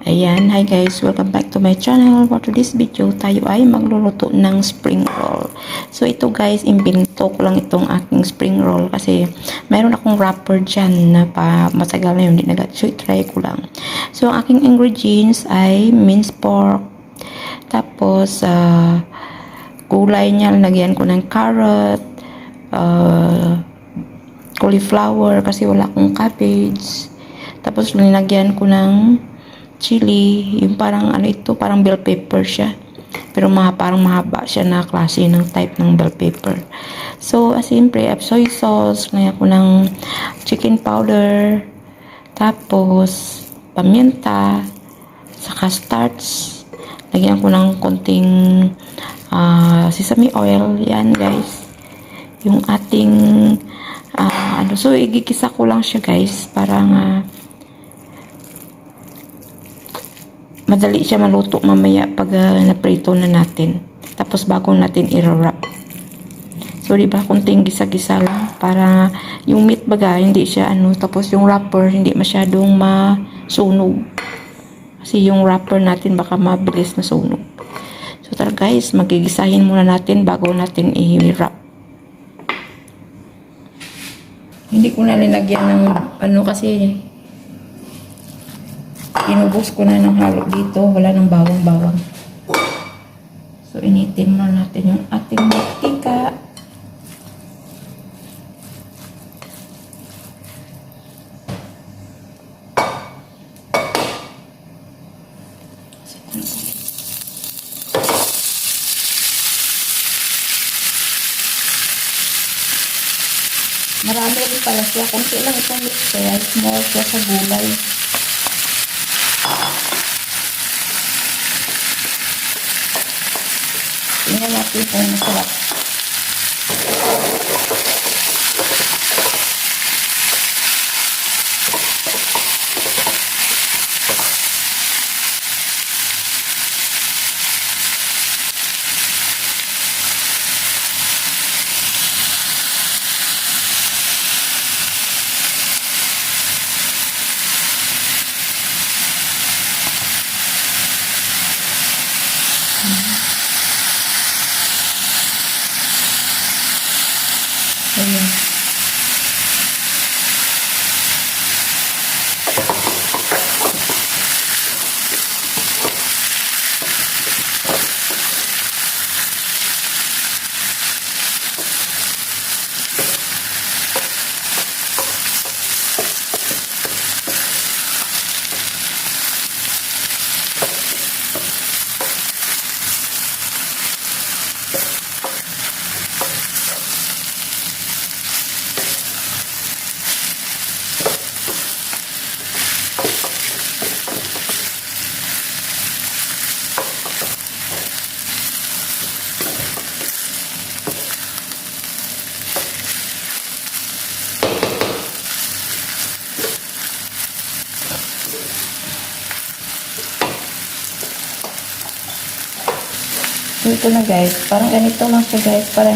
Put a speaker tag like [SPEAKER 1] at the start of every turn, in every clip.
[SPEAKER 1] Ayan, hi guys, welcome back to my channel. For today's video, tayo ay magluluto ng spring roll. So ito guys, imbento ko lang itong aking spring roll kasi mayroon akong wrapper dyan na matagal na yun, hindi nagat. So try ko lang. So ang aking ingredients ay minced pork, tapos gulay niya, lagyan ko ng carrot, cauliflower kasi wala akong cabbage, tapos linagyan ko ng chili, yung parang ano ito, parang bell pepper siya. Pero parang mahaba siya na klase ng type ng bell pepper. So, siyempre, soy sauce, lagyan ko ng chicken powder, tapos paminta, saka starch. Lagyan ko ng konting sesame oil. Yan, guys. Yung ating so, igigisa ko lang siya, guys. Parang madali siya maluto mamaya pag naprito na natin. Tapos bago natin i-wrap. So, diba, kunting gisa-gisa lang para yung meat baga, hindi siya tapos yung wrapper, hindi masyadong masunog. Kasi yung wrapper natin baka mabilis na sunog. So, tara guys, magigisahin muna natin bago natin i-wrap. Hindi ko na linagyan ng kasi inubos ko na ng halo dito. Wala ng bawang-bawang. So, initin muna natin yung ating mantika. Marami rin pala siya. Kunti lang itong mix kaya small siya sa gulay. Tingnan natin kung masarap. Ayan. So, ito na guys. Parang ganito lang siya guys. Parang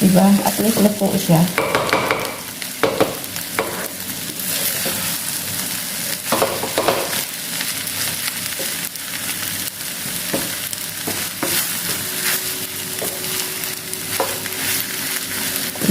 [SPEAKER 1] diba? At least luto siya.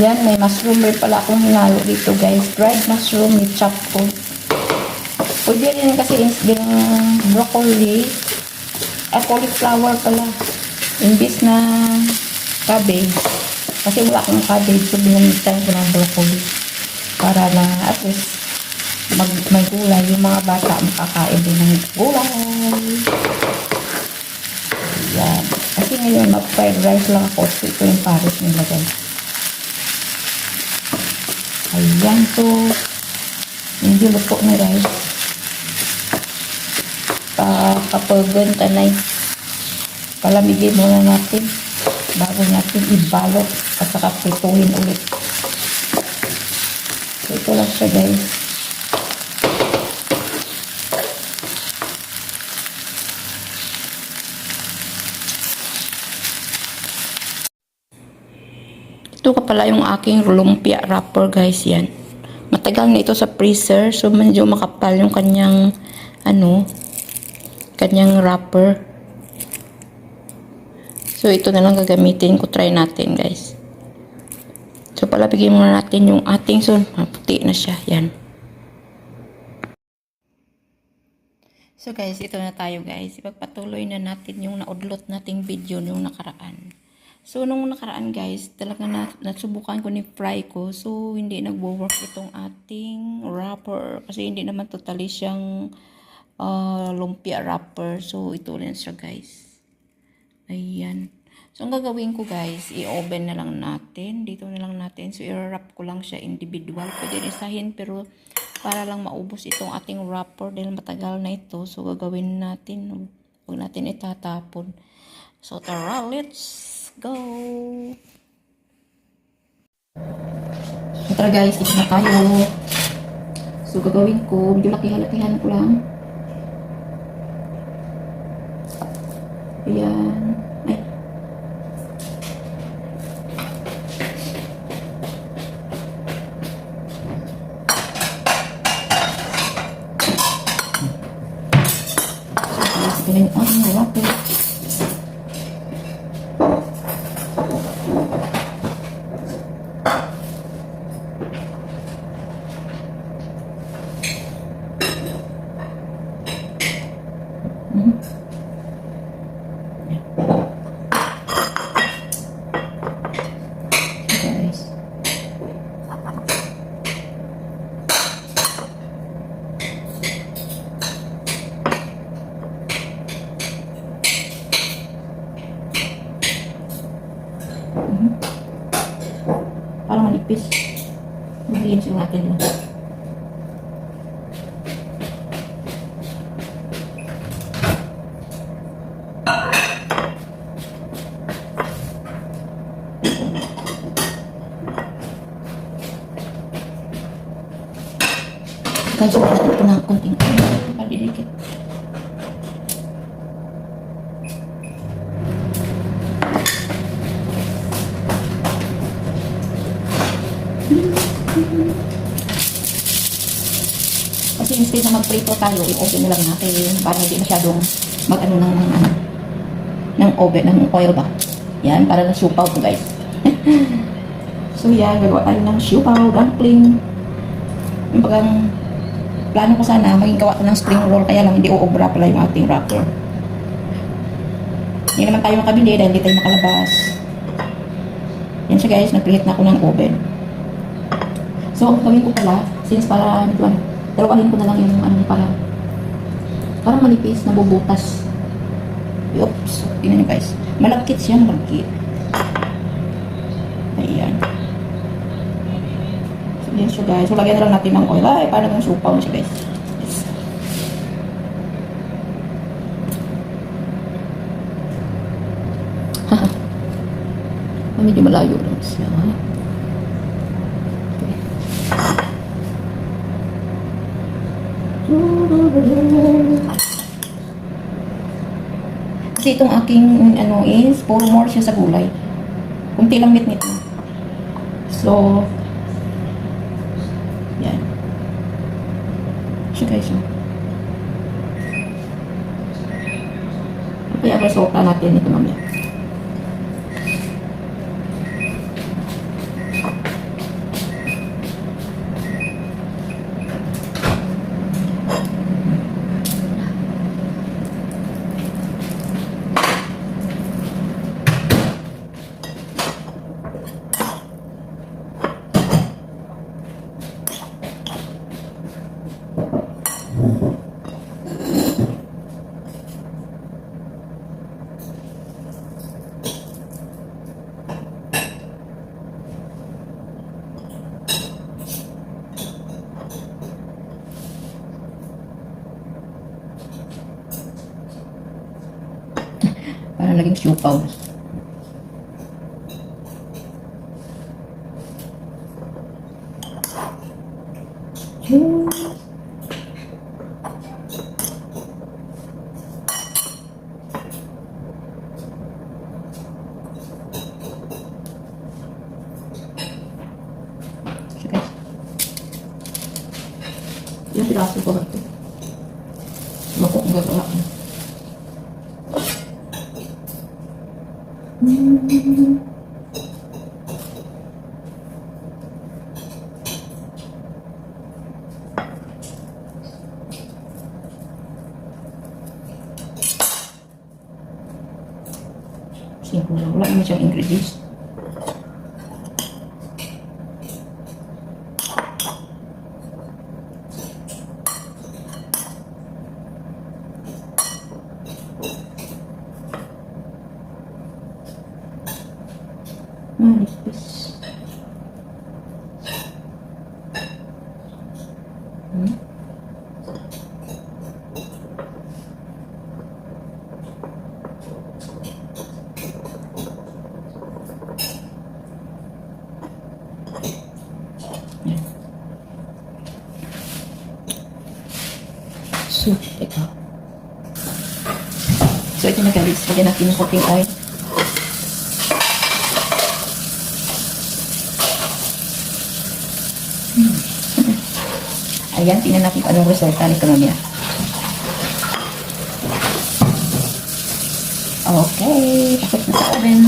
[SPEAKER 1] Yan, may mushroom rin pala akong hinalo dito guys. Dried mushroom, i-chop ko. Pwede rin kasi yung broccoli, cauliflower pala. Imbis na cabbage. Kasi wala akong cabbage, so binamitan ko ng broccoli. Para na at least may gulay. Yung mga bata makakain din ng gulay. Ayan. Kasi ngayon mag-fried rice lang ako. So ito yung pares nila guys. Ayan, so hindi luto na rice. Kapag tanay, palamigin muna natin bago natin ibalot at saka prituhin ulit. So ito lang siya guys. Ito ka pala yung aking lumpia wrapper guys, yan. Matagal na ito sa freezer, so medyo makapal yung kanyang kanyang wrapper. So ito na lang gagamitin ko, try natin guys. So palabigin muna natin yung ating, so puti na siya, yan. So guys, ito na tayo guys. Ipagpatuloy na natin yung naudlot nating video yung nakaraan. So nung nakaraan guys, talaga nasubukan ko ni fry ko. So hindi nagwo-work itong ating wrapper kasi hindi naman totally siyang lumpia wrapper. So ito lang siya guys. Ayan. So ang gagawin ko guys, i-oven na lang natin. Dito na lang natin. So i-wrap ko lang siya individual. Pwede isahin pero para lang maubos itong ating wrapper dahil matagal na ito. So gagawin natin. Huwag natin itatapon. So tara, let's go! So tara guys, ito na tayo. So gagawin ko, medyo lakihan ko lang. Ayan. Ay. So guys, ito na yung wrapper. Parang manipis. Maglinis yung natin yun. Guys, so natin ito ng konting palidikit. Kasi instead na magprito tayo, i-oven na lang natin para hindi masyadong mag-ano ng oven, ng oil ba. Yan, para na siupaw po guys. So yan, gagawa tayo ng siupaw, dumpling. Yung bagang plano ko sana, maging gawa ko ng spring roll, kaya lang hindi uubra pala yung ating wrapper. Hindi naman tayo makabili dahil hindi tayo makalabas. Yan siya guys, nag-preheat na ako ng oven. So, ang gawin ko pala, since para, dalawahin ko na lang yung para parang manipis, nabubutas. Oops, tingnan nyo guys. Malagkit siya, malagkit. Ayan. So, yan siya guys. So, lagyan na lang natin ng oil. Ay, paano yung supaw na siya guys. Yes. Haha. Medyo malayo lang siya. Kasi itong aking is puro more siya sa gulay. Kunti lang meat nito. So yan. So guys, kaya basota natin ito mamaya. Para naging siupaw. Yung piraso ko ito. Makok gagawa ko. Simple lang. Wala naman siyang ingredients. Manipis. So, teka. So, ito na guys. Lagyan natin yung cooking oil. Ayan, tingnan natin kung anong resulta nito mamaya. Okay, takot na sa oven.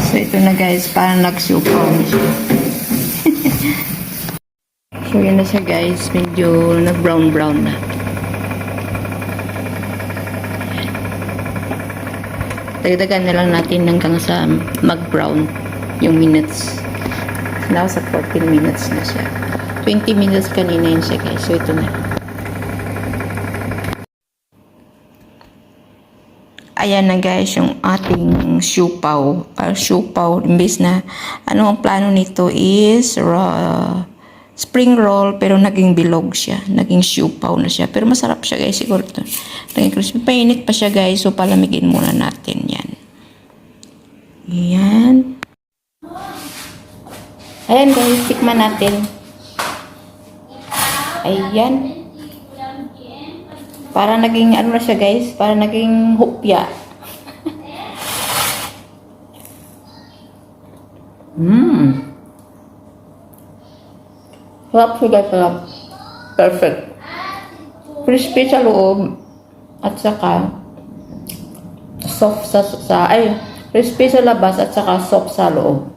[SPEAKER 1] So, ito na guys, parang nagsupaw na siya. So, yan na siya guys, medyo nag-brown-brown na. Dagdagan na lang natin hanggang sa mag-brown yung minutes. Now, sa 14 minutes na siya. 20 minutes kanina yun siya guys. So, ito na. Ayan na guys, yung ating siupaw. Siupaw, imbes na, ano ang plano nito is spring roll, pero naging bilog siya. Naging siupaw na siya. Pero masarap siya guys, siguro ito. Naging crispy. Painit pa siya guys, so palamigin muna natin yan. Ayan. Ayan guys, tikman natin. Ayan. Para naging, ano na siya guys, para naging hupya. Sarap siya guys, sarap. Perfect. Crispy sa loob. At saka, soft crispy sa labas at saka soft sa loob.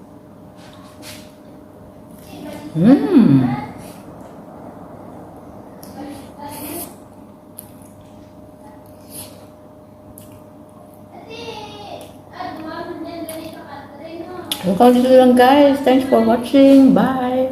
[SPEAKER 1] So, dito lang guys. Thanks for watching. Bye.